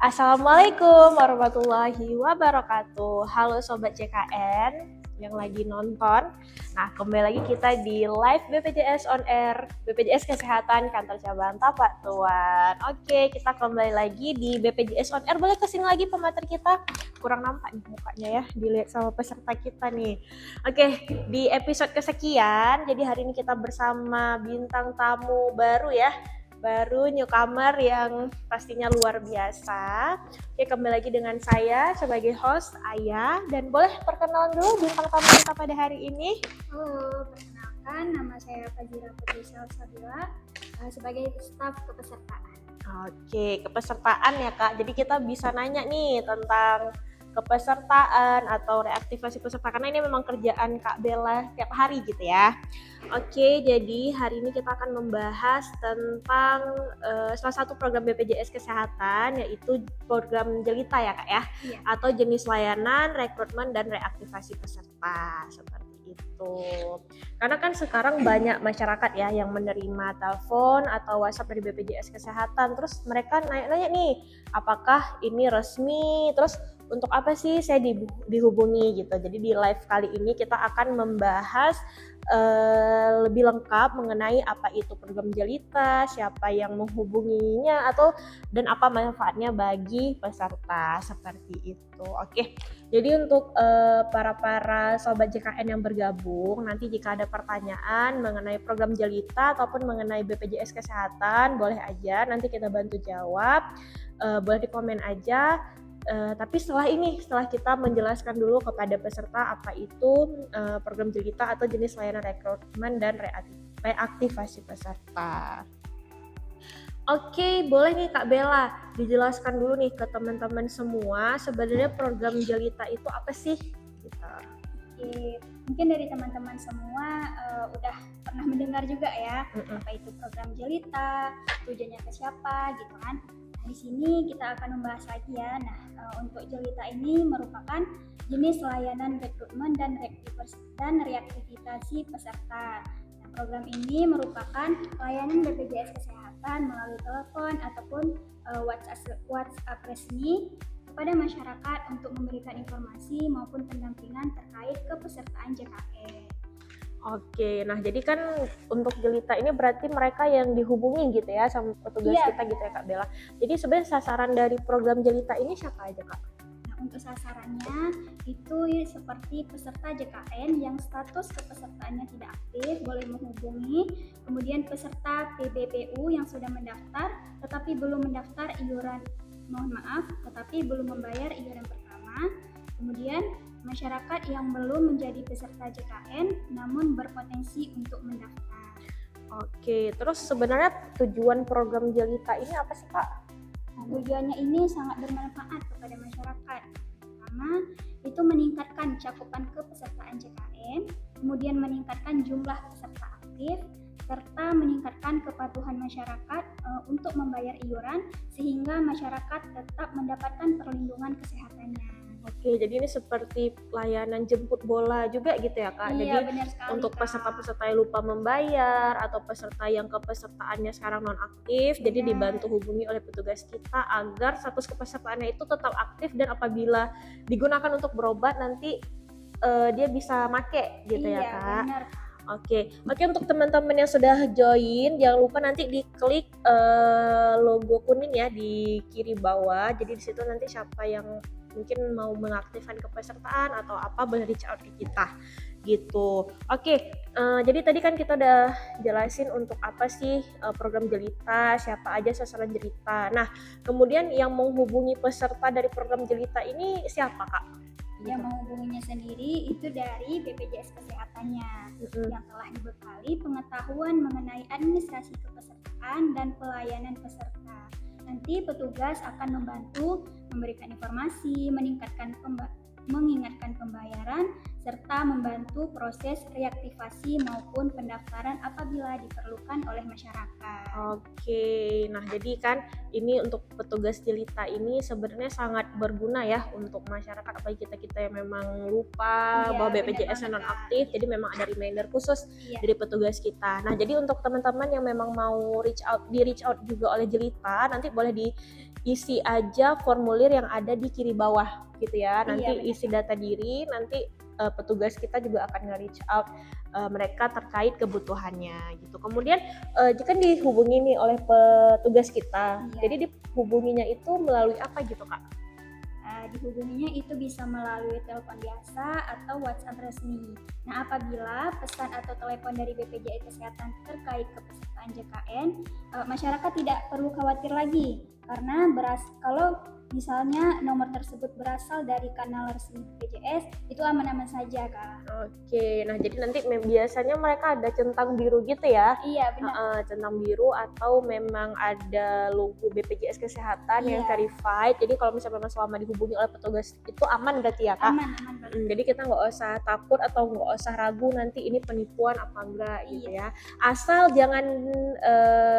Assalamualaikum warahmatullahi wabarakatuh. Halo Sobat CKN yang lagi nonton. Nah, kembali lagi kita di live BPJS on Air, BPJS Kesehatan Kantor Cabang Tapak Tuan. Oke, kita kembali lagi di BPJS on Air. Boleh kesini lagi pemateri kita? Kurang nampak nih mukanya ya, dilihat sama peserta kita nih. Oke, di episode kesekian, jadi hari ini kita bersama bintang tamu baru newcomer yang pastinya luar biasa. Oke, kembali lagi dengan saya sebagai host Ayah, dan boleh perkenalan dulu bintang tamu kita pada hari ini. Halo, perkenalkan nama saya Fazira Putri Salsabila sebagai staf kepesertaan. Oke, kepesertaan ya Kak. Jadi kita bisa nanya nih tentang kepesertaan atau reaktivasi peserta, karena ini memang kerjaan Kak Bella tiap hari gitu ya. Oke, jadi hari ini kita akan membahas tentang salah satu program BPJS Kesehatan, yaitu program Jelita ya Kak ya, Iya. atau jenis layanan rekrutmen dan reaktivasi peserta seperti itu. Karena kan sekarang banyak masyarakat ya yang menerima telepon atau WhatsApp dari BPJS Kesehatan, terus mereka nanya-nanya nih, apakah ini resmi, terus untuk apa sih saya dihubungi gitu. Jadi di live kali ini kita akan membahas lebih lengkap mengenai apa itu program Jelita, siapa yang menghubunginya, dan apa manfaatnya bagi peserta seperti itu. Oke, jadi untuk para sobat JKN yang bergabung, nanti jika ada pertanyaan mengenai program Jelita ataupun mengenai BPJS Kesehatan, boleh aja nanti kita bantu jawab. Boleh di komen aja. Tapi setelah kita menjelaskan dulu kepada peserta apa itu program Jelita atau jenis layanan rekrutmen dan reaktivasi peserta. Oke, boleh nih Kak Bella dijelaskan dulu nih ke teman-teman semua sebenarnya program Jelita itu apa sih? Gitu. Oke, mungkin dari teman-teman semua udah pernah mendengar juga ya apa itu program Jelita, tujuannya ke siapa gitu kan. Nah, di sini kita akan membahas lagi ya. Nah, untuk Jelita ini merupakan jenis layanan rekrutmen dan reaktivasi peserta. Nah, program ini merupakan layanan BPJS Kesehatan melalui telepon ataupun WhatsApp resmi kepada masyarakat untuk memberikan informasi maupun pendampingan terkait kepesertaan JKN. Oke, nah jadi kan untuk Jelita ini berarti mereka yang dihubungi gitu ya sama petugas kita gitu ya Kak Bella. Jadi sebenarnya sasaran dari program Jelita ini siapa aja Kak? Nah, untuk sasarannya itu seperti peserta JKN yang status kepesertaannya tidak aktif boleh menghubungi, kemudian peserta PBPU yang sudah mendaftar tetapi belum mendaftar tetapi belum membayar iuran pertama, kemudian masyarakat yang belum menjadi peserta JKN namun berpotensi untuk mendaftar. Oke, terus sebenarnya tujuan program Jelita ini apa sih Kak? Nah, tujuannya ini sangat bermanfaat kepada masyarakat. Pertama, itu meningkatkan cakupan kepesertaan JKN, kemudian meningkatkan jumlah peserta aktif, serta meningkatkan kepatuhan masyarakat untuk membayar iuran sehingga masyarakat tetap mendapatkan perlindungan kesehatannya. Oke, jadi ini seperti layanan jemput bola juga gitu ya Kak? Iya, jadi benar sekali, untuk Kak. peserta-peserta yang lupa membayar atau peserta yang kepesertaannya sekarang non-aktif, jadi dibantu hubungi oleh petugas kita agar status kepesertaannya itu tetap aktif, dan apabila digunakan untuk berobat nanti dia bisa make gitu ya Kak? Benar. Oke, untuk teman-teman yang sudah join, jangan lupa nanti diklik logo kuning ya di kiri bawah. Jadi di situ nanti siapa yang mungkin mau mengaktifkan kepesertaan atau apa boleh reach out ke kita gitu. Oke, jadi tadi kan kita udah jelasin untuk apa sih program Jelita, siapa aja sasaran Jelita. Nah, kemudian yang menghubungi peserta dari program Jelita ini siapa Kak? Yang menghubunginya sendiri itu dari BPJS Kesehatannya yang telah dibekali pengetahuan mengenai administrasi kepesertaan dan pelayanan peserta. Nanti petugas akan membantu memberikan informasi, mengingatkan pembayaran, serta membantu proses reaktivasi maupun pendaftaran apabila diperlukan oleh masyarakat. Oke, nah jadi kan ini untuk petugas jelita ini sebenarnya sangat berguna ya untuk masyarakat, apalagi kita yang memang lupa bahwa BPJS non aktif, jadi memang ada reminder khusus dari petugas kita. Nah jadi untuk teman-teman yang memang mau reach out juga oleh jelita, nanti boleh diisi aja formulir yang ada di kiri bawah gitu ya. Nanti isi data diri, nanti petugas kita juga akan nge-reach out mereka terkait kebutuhannya gitu. Kemudian jika dihubungi nih oleh petugas kita, jadi dihubunginya itu melalui apa gitu Kak? Dihubunginya itu bisa melalui telepon biasa atau WhatsApp resmi. Nah, apabila pesan atau telepon dari BPJS Kesehatan terkait kepesertaan JKN, masyarakat tidak perlu khawatir lagi karena kalau misalnya nomor tersebut berasal dari kanal resmi BPJS, itu aman-aman saja, Kak. Oke, nah jadi nanti biasanya mereka ada centang biru gitu ya? Iya, benar. Centang biru atau memang ada logo BPJS Kesehatan yang verified. Jadi kalau misalnya memang selama dihubungi oleh petugas itu aman berarti ya Kak? Aman banget. Jadi kita nggak usah takut atau nggak usah ragu nanti ini penipuan apa enggak gitu ya. Asal jangan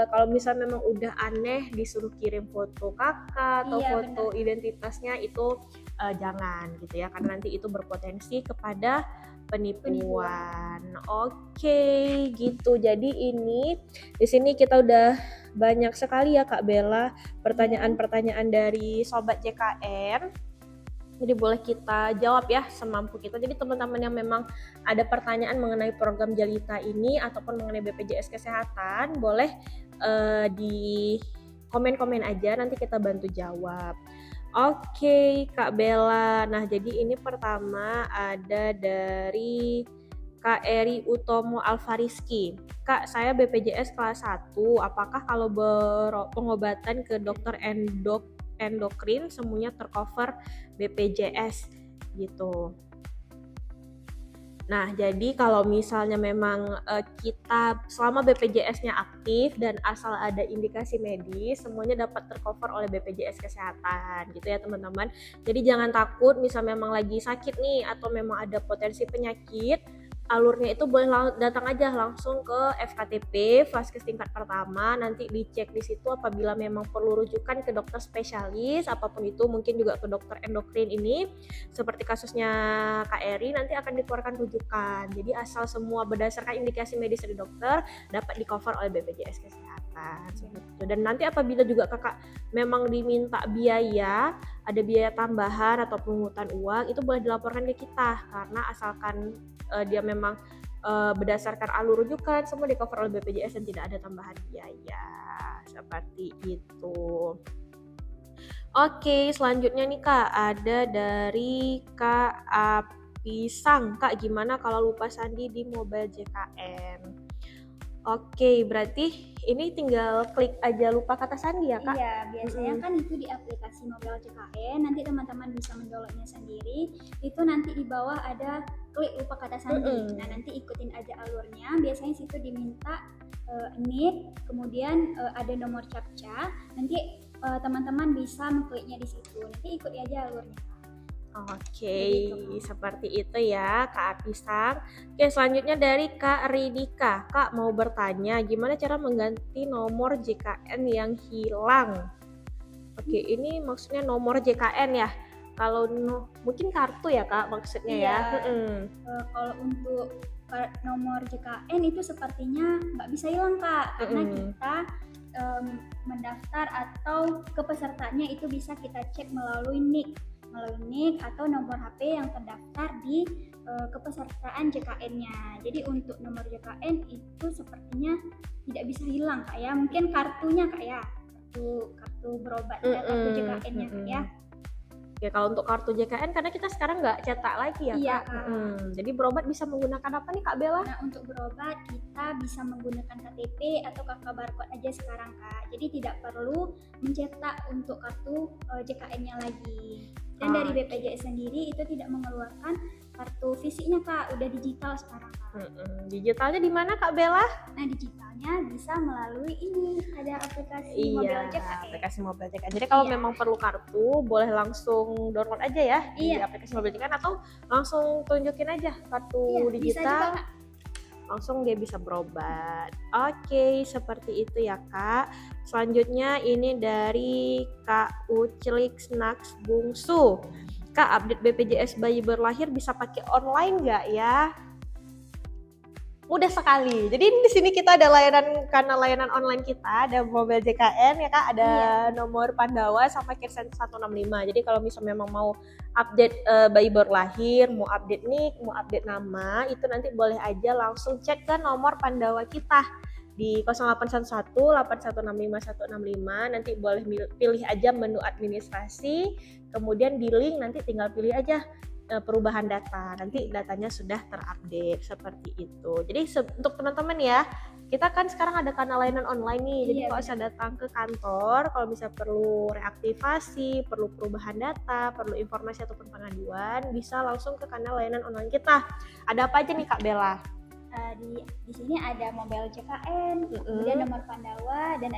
kalau misalnya memang udah aneh disuruh kirim foto kakak atau foto identitasnya itu jangan gitu ya, karena nanti itu berpotensi kepada penipuan. Oke, gitu. Jadi ini di sini kita udah banyak sekali ya Kak Bella pertanyaan-pertanyaan dari sobat JKN. Jadi boleh kita jawab ya semampu kita. Jadi teman-teman yang memang ada pertanyaan mengenai program Jelita ini ataupun mengenai BPJS Kesehatan, boleh di komen-komen aja, nanti kita bantu jawab. Oke, Kak Bella. Nah, jadi ini pertama ada dari Kak Eri Utomo Alfariski. Kak, saya BPJS kelas 1. Apakah kalau pengobatan ke dokter endokrin semuanya tercover BPJS gitu? Nah, jadi kalau misalnya memang kita selama BPJS-nya aktif dan asal ada indikasi medis, semuanya dapat tercover oleh BPJS Kesehatan gitu ya teman-teman. Jadi jangan takut misal memang lagi sakit nih atau memang ada potensi penyakit, alurnya itu boleh datang aja langsung ke FKTP Vaskes tingkat pertama, nanti dicek di situ apabila memang perlu rujukan ke dokter spesialis apapun itu, mungkin juga ke dokter endokrin ini seperti kasusnya Kak Eri, nanti akan dikeluarkan rujukan. Jadi asal semua berdasarkan indikasi medis dari dokter dapat di cover oleh BPJS Kesehatan gitu. Dan nanti apabila juga kakak memang diminta biaya, ada biaya tambahan atau pungutan uang, itu boleh dilaporkan ke kita karena asalkan dia memang berdasarkan alur rujukan semua di cover oleh BPJS dan tidak ada tambahan biaya seperti itu. Oke, selanjutnya nih Kak, ada dari Kak Apisang. Kak, gimana kalau lupa sandi di mobile JKN? Oke, berarti ini tinggal klik aja lupa kata sandi ya Kak? Iya, biasanya kan itu di aplikasi mobile JKN, nanti teman-teman bisa mendownloadnya sendiri. Itu nanti di bawah ada klik lupa kata sandi. Nah, nanti ikutin aja alurnya. Biasanya situ diminta NIK, kemudian ada nomor captcha. Nanti teman-teman bisa mengkliknya di situ. Nanti ikuti aja alurnya. Oke, seperti itu ya Kak Apisang. Oke, selanjutnya dari Kak Ridika. Kak mau bertanya gimana cara mengganti nomor JKN yang hilang? Oke, ini maksudnya nomor JKN ya. Kalau mungkin kartu ya Kak maksudnya ya. Kalau untuk nomor JKN itu sepertinya nggak bisa hilang Kak, karena kita mendaftar atau kepesertaannya itu bisa kita cek melalui NIK atau nomor HP yang terdaftar di kepesertaan JKN-nya. Jadi untuk nomor JKN itu sepertinya tidak bisa hilang Kak ya. Mungkin kartunya Kak ya, kartu berobatnya, kartu JKN-nya Kak ya. Ya kalau untuk kartu JKN karena kita sekarang nggak cetak lagi ya Kak. Iya, Kak. Jadi berobat bisa menggunakan apa nih Kak Bella? Nah untuk berobat kita bisa menggunakan KTP atau kakak barcode aja sekarang Kak. Jadi tidak perlu mencetak untuk kartu JKN-nya lagi. Dan dari BPJS sendiri itu tidak mengeluarkan kartu fisiknya Kak, udah digital sekarang Kak. Digitalnya di mana Kak Bella? Nah, digitalnya bisa melalui ini, ada aplikasi Iya, Mobile JKN. aplikasi Mobile JKN. Jadi kalau memang perlu kartu, boleh langsung download aja ya di aplikasi Mobile JKN, atau langsung tunjukin aja kartu digital. Bisa juga, Kak. Langsung dia bisa berobat. Oke, seperti itu ya Kak. Selanjutnya ini dari Kak Uclik Snacks Bungsu. Kak, update BPJS bayi berlahir bisa pakai online nggak ya? Mudah sekali. Jadi di sini kita ada layanan, karena layanan online kita ada Mobile JKN ya Kak, ada nomor Pandawa sama Kirsen 165. Jadi kalau misalnya memang mau update bayi baru lahir, mau update nik, mau update nama, itu nanti boleh aja langsung cek ke nomor Pandawa kita di 0811 8165 165. Nanti boleh pilih aja menu administrasi, kemudian di link nanti tinggal pilih aja perubahan data, nanti datanya sudah terupdate seperti itu. Jadi untuk teman-teman ya, kita kan sekarang ada kanal layanan online nih, jadi kalau saya datang ke kantor, kalau bisa perlu reaktivasi, perlu perubahan data, perlu informasi ataupun pengaduan, bisa langsung ke kanal layanan online kita. Ada apa aja nih Kak Bella? Di sini ada Mobile JKN, kemudian nomor Pandawa, dan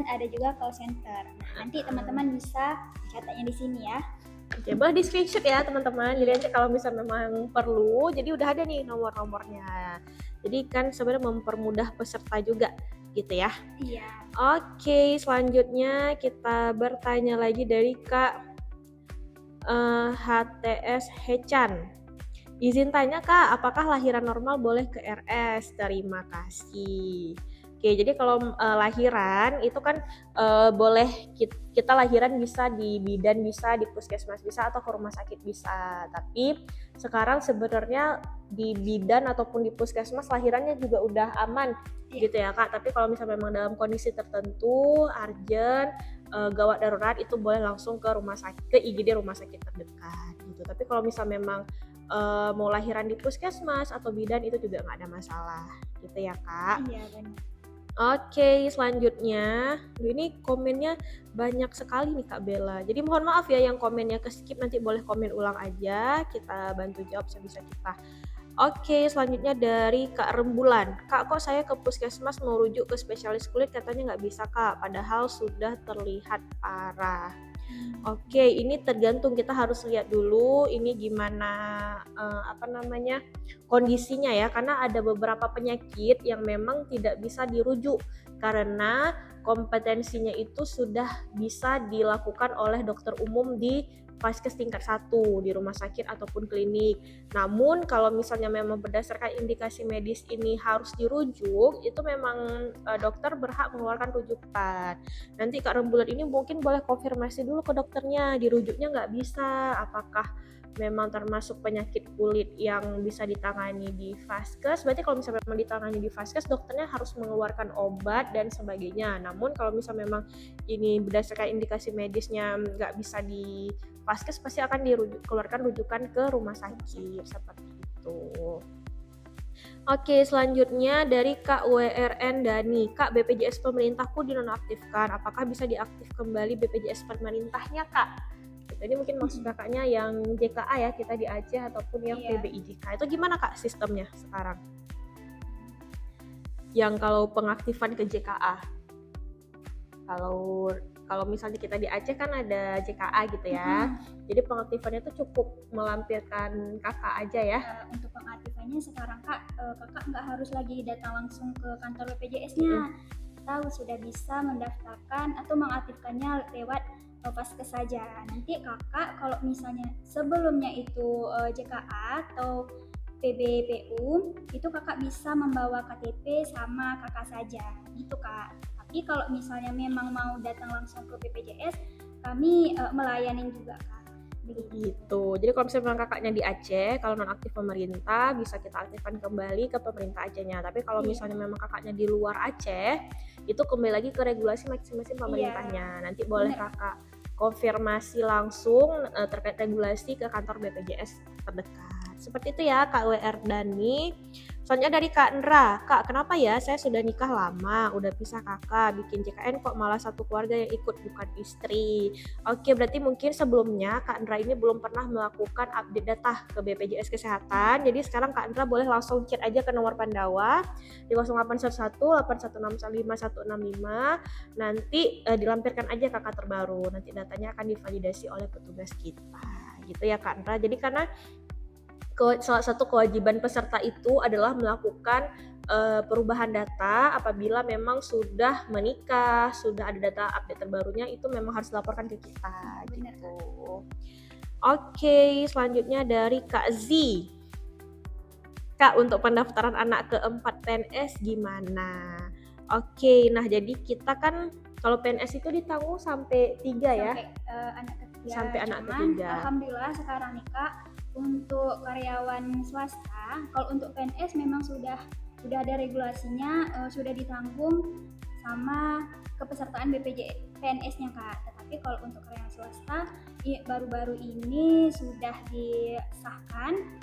ada juga call center. Nanti teman-teman bisa catatnya di sini ya. Oke, boleh di screenshot ya teman-teman. Jadi nanti kalau misalnya memang perlu, jadi udah ada nih nomor-nomornya. Jadi kan sebenarnya mempermudah peserta juga gitu ya. Iya. Oke, selanjutnya kita bertanya lagi dari Kak HTS Hechan. Izin tanya Kak, apakah lahiran normal boleh ke RS? Terima kasih. Oke, jadi kalau lahiran itu kan boleh kita lahiran bisa di bidan, bisa di puskesmas, bisa atau ke rumah sakit bisa. Tapi sekarang sebenarnya di bidan ataupun di puskesmas lahirannya juga udah aman gitu ya Kak. Tapi kalau misalnya memang dalam kondisi tertentu, urgent, gawat darurat, itu boleh langsung ke rumah sakit, ke IGD rumah sakit terdekat gitu. Tapi kalau misalnya memang mau lahiran di puskesmas atau bidan itu juga nggak ada masalah gitu ya Kak. Iya benar. Oke, selanjutnya ini komennya banyak sekali nih Kak Bella. Jadi mohon maaf ya yang komennya ke skip, nanti boleh komen ulang aja, kita bantu jawab sebisa kita. Oke, selanjutnya dari Kak Rembulan. Kak, kok saya ke puskesmas mau rujuk ke spesialis kulit katanya nggak bisa Kak, padahal sudah terlihat parah. Oke, ini tergantung, kita harus lihat dulu ini gimana kondisinya ya, karena ada beberapa penyakit yang memang tidak bisa dirujuk karena kompetensinya itu sudah bisa dilakukan oleh dokter umum di vaskes tingkat 1 di rumah sakit ataupun klinik. Namun kalau misalnya memang berdasarkan indikasi medis ini harus dirujuk, itu memang dokter berhak mengeluarkan rujukan. Nanti Kak Rembulan ini mungkin boleh konfirmasi dulu ke dokternya, dirujuknya nggak bisa, apakah memang termasuk penyakit kulit yang bisa ditangani di vaskes. Berarti kalau misalnya memang ditangani di vaskes, dokternya harus mengeluarkan obat dan sebagainya. Namun kalau misalnya memang ini berdasarkan indikasi medisnya nggak bisa di vaskes, pasti akan dikeluarkan rujukan ke rumah sakit seperti itu. Oke, selanjutnya dari Kak WRN Dani. Kak, BPJS pemerintahku dinonaktifkan, apakah bisa diaktif kembali BPJS pemerintahnya Kak? Jadi mungkin maksud kakaknya yang JKA ya, kita di Aceh, ataupun yang PBIJK. Itu gimana Kak sistemnya sekarang? Yang kalau pengaktifan ke JKA. Kalau misalnya kita di Aceh kan ada JKA gitu ya. Jadi pengaktifannya itu cukup melampirkan kakak aja ya. Untuk pengaktifannya sekarang kakak nggak harus lagi datang langsung ke kantor BPJS-nya. Tahu sudah bisa mendaftarkan atau mengaktifkannya lewat vaskes saja. Nanti kakak kalau misalnya sebelumnya itu JKA atau PBPU, itu kakak bisa membawa KTP sama kakak saja gitu Kak. Tapi kalau misalnya memang mau datang langsung ke BPJS, kami melayani juga Kak. Begitu. Jadi kalau misalnya memang kakaknya di Aceh, kalau nonaktif pemerintah bisa kita aktifkan kembali ke pemerintah Acehnya. Tapi kalau misalnya memang kakaknya di luar Aceh, itu kembali lagi ke regulasi masing-masing pemerintahnya. Nanti boleh kakak konfirmasi langsung terkait regulasi ke kantor BPJS terdekat. Seperti itu ya Kak WR Dani. Soalnya dari Kak Ndra, Kak kenapa ya saya sudah nikah lama, udah pisah kakak, bikin JKN kok malah satu keluarga yang ikut bukan istri. Oke, berarti mungkin sebelumnya Kak Ndra ini belum pernah melakukan update data ke BPJS Kesehatan. Jadi sekarang Kak Ndra boleh langsung chat aja ke nomor Pandawa di 0811 816 5165. Nanti dilampirkan aja kakak terbaru. Nanti datanya akan divalidasi oleh petugas kita. Gitu ya Kak Ndra. Jadi karena salah satu kewajiban peserta itu adalah melakukan perubahan data apabila memang sudah menikah, sudah ada data update terbarunya, itu memang harus dilaporkan ke kita. Benar. Gitu. Oke, selanjutnya dari Kak Z. Kak, untuk pendaftaran anak keempat PNS gimana? Oke, nah jadi kita kan kalau PNS itu ditanggung sampai 3 ya? Anak ketiga. Sampai anak Cuman, ketiga. Alhamdulillah sekarang nih Kak, untuk karyawan swasta, kalau untuk PNS memang sudah ada regulasinya, sudah ditanggung sama kepesertaan BPJS PNS-nya Kak. Tetapi kalau untuk karyawan swasta baru-baru ini sudah disahkan